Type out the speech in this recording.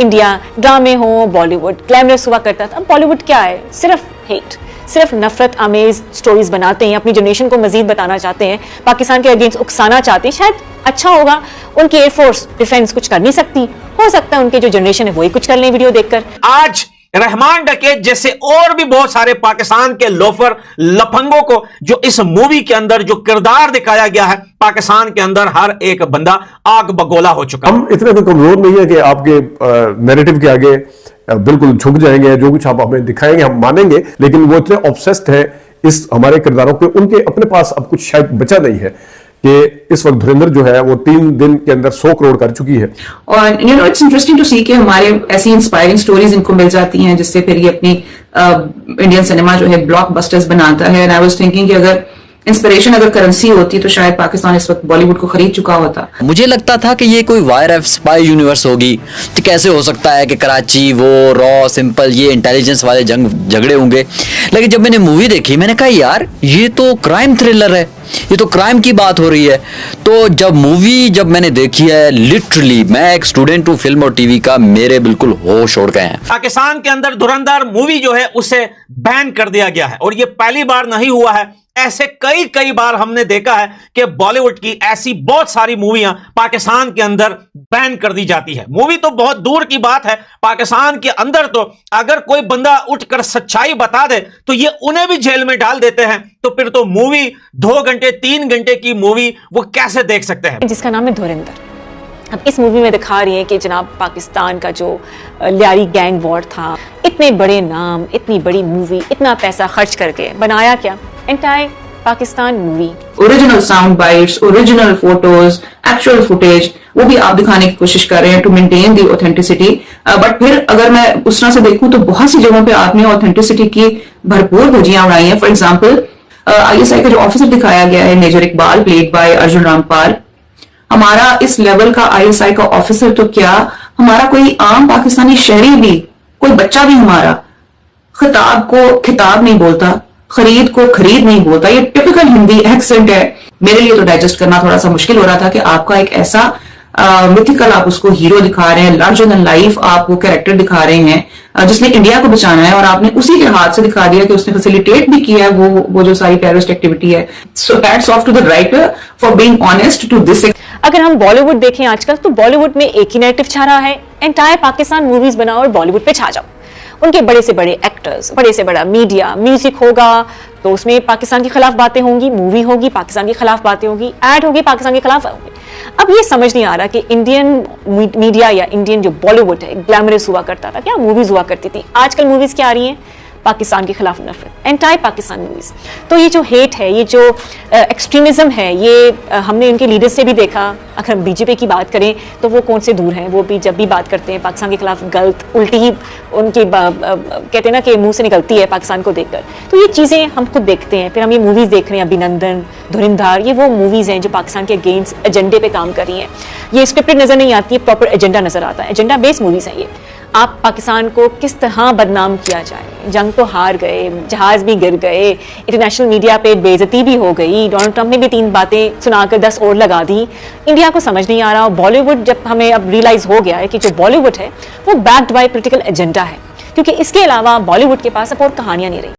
India ड्रामे हो, Bollywood glamorous हुआ करता था। अब बॉलीवुड क्या है? सिर्फ हेट, सिर्फ नफरत आमेज स्टोरीज बनाते हैं, अपनी जनरेशन को मजीद बताना चाहते हैं, पाकिस्तान के अगेंस्ट उकसाना चाहते हैं। शायद अच्छा होगा, उनकी एयरफोर्स डिफेंस कुछ कर नहीं सकती, हो सकता है उनके जो जनरेशन है वही कुछ कर लें वीडियो देखकर। आज रहमान डकैत जैसे और भी बहुत सारे पाकिस्तान के लोफर लफंगों को जो इस मूवी के अंदर जो किरदार दिखाया गया है, पाकिस्तान के अंदर हर एक बंदा आग बगोला हो चुका। हम इतने तो कमजोर नहीं है कि आपके नैरेटिव के आगे बिल्कुल झुक जाएंगे, जो कुछ आप हमें दिखाएंगे हम मानेंगे, लेकिन वो इतने ऑब्सेस्ड है इस हमारे किरदारों पे, उनके अपने पास अब कुछ शायद बचा नहीं है कि इस वक्त धुरंधर जो है वो 3 दिन के अंदर 100 करोड़ कर चुकी है। और इट्स इंटरेस्टिंग टू सी कि हमारे ऐसी इंस्पायरिंग स्टोरीज इनको मिल जाती हैं जिससे फिर ये अपनी इंडियन सिनेमा जो है ब्लॉकबस्टर्स बनाता है। एंड आई वाज थिंकिंग कि अगर इंस्पिरेशन अगर करेंसी होती तो शायद पाकिस्तान इस वक्त बॉलीवुड को खरीद चुका होता। मुझे लगता था कि ये कोई वायर एफ स्पाई यूनिवर्स होगी, तो कैसे हो सकता है कि कराची वो रॉ सिंपल ये इंटेलिजेंस वाले झगड़े होंगे। लेकिन जब मैंने मूवी देखी मैंने कहा यार ये तो क्राइम थ्रिलर है, ये तो क्राइम की बात हो रही है। तो जब मैंने देखी है, लिटरली मैं एक स्टूडेंट हूँ फिल्म और टीवी का, मेरे बिल्कुल होश उड़ गए हैं। पाकिस्तान के अंदर धुरंधर मूवी जो है उसे बैन कर दिया गया है और ये पहली बार नहीं हुआ है, ऐसे कई बार हमने देखा है कि बॉलीवुड की ऐसी बहुत सारी मूवियां पाकिस्तान के अंदर बैन कर दी जाती है। मूवी तो बहुत दूर की बात है, पाकिस्तान के अंदर तो अगर कोई बंदा उठकर सच्चाई बता दे तो ये उन्हें भी जेल में डाल देते हैं। तो फिर तो मूवी 2 घंटे 3 घंटे की मूवी वो कैसे देख सकते हैं? जिसका नाम है धुरंधर। अब इस मूवी में दिखा रही है कि जनाब पाकिस्तान का जो लियारी गैंग वॉर था, इतने बड़े नाम, इतनी बड़ी मूवी, इतना पैसा खर्च करके बनाया क्या? Entire Pakistan movie, original sound bites, original photos, actual footage, वो भी आप दिखाने की कोशिश कर रहे हैं to maintain the authenticity. But फिर अगर मैं उस तरह से देखूं तो बहुत सी जगहों पे आपने ऑथेंटिसिटी की भरपूर धज्जियां उड़ाई हैं। फॉर एग्जाम्पल आईएसआई का जो ऑफिसर दिखाया गया है major Iqbal, played by Arjun Rampal, हमारा इस लेवल का आईएसआई का ऑफिसर तो क्या, हमारा कोई आम पाकिस्तानी शहरी भी, कोई बच्चा भी हमारा खिताब को खिताब नहीं बोलता, खरीद को खरीद नहीं बोलता। ये टिपिकल हिंदी एक्सेंट है। मेरे लिए तो डाइजेस्ट करना थोड़ा सा मुश्किल हो रहा था कि आपका एक ऐसा मिथिकल आप उसको हीरो दिखा रहे हैं, लार्जर देन लाइफ आप वो कैरेक्टर दिखा रहे हैं जिसने इंडिया को बचाना है, और आपने उसी के हाथ से दिखा दिया कि उसने फैसिलिटेट भी किया है वो जो सारी टेररिस्ट एक्टिविटी है। So hats off to the writer for being honest to this. अगर हम बॉलीवुड देखें आजकल तो बॉलीवुड में एक ही नैरेटिव छा रहा है, एंटायर पाकिस्तान मूवीज बनाओ और बॉलीवुड पे छा जाओ। उनके बड़े से बड़े एक्टर्स, बड़े से बड़ा मीडिया, म्यूजिक होगा तो उसमें पाकिस्तान के खिलाफ बातें होंगी, मूवी होगी पाकिस्तान के खिलाफ बातें होंगी, ऐड होगी पाकिस्तान के खिलाफ होंगी। अब ये समझ नहीं आ रहा कि इंडियन मीडिया या इंडियन जो बॉलीवुड है ग्लैमरस हुआ करता था, क्या मूवीज हुआ करती थी, आजकल मूवीज क्या आ रही हैं? पाकिस्तान के खिलाफ नफरत, एंटायर पाकिस्तान मूवीज। तो ये जो हेट है, ये जो एक्सट्रीमिज्म है, ये हमने उनके लीडर्स से भी देखा। अगर हम बीजेपी की बात करें तो वो कौन से दूर हैं, वो भी जब भी बात करते हैं पाकिस्तान के खिलाफ गलत उल्टी ही उनकी कहते हैं ना कि मुंह से निकलती है पाकिस्तान को देखकर। तो ये चीज़ें हम खुद देखते हैं, फिर हम ये मूवीज़ देख रहे हैं, अभिनंदन, धुरंधर, ये वो मूवीज़ हैं जो पाकिस्तान के अगेंस्ट एजेंडे पे काम कर रही हैं। ये स्क्रिप्टेड नज़र नहीं आती है, प्रॉपर एजेंडा नज़र आता है, एजेंडा बेस्ड मूवीज़ हैं ये। आप पाकिस्तान को किस तरह बदनाम किया जाए, जंग तो हार गए, जहाज भी गिर गए, इंटरनेशनल मीडिया पे बेइज्जती भी हो गई, डोनाल्ड ट्रंप ने भी 3 बातें सुनाकर 10 और लगा दी। इंडिया को समझ नहीं आ रहा। बॉलीवुड जब हमें अब रियलाइज हो गया है कि जो बॉलीवुड है वो बैक्ड बाय पॉलिटिकल एजेंडा है, क्योंकि इसके अलावा बॉलीवुड के पास अब और कहानियां नहीं रही।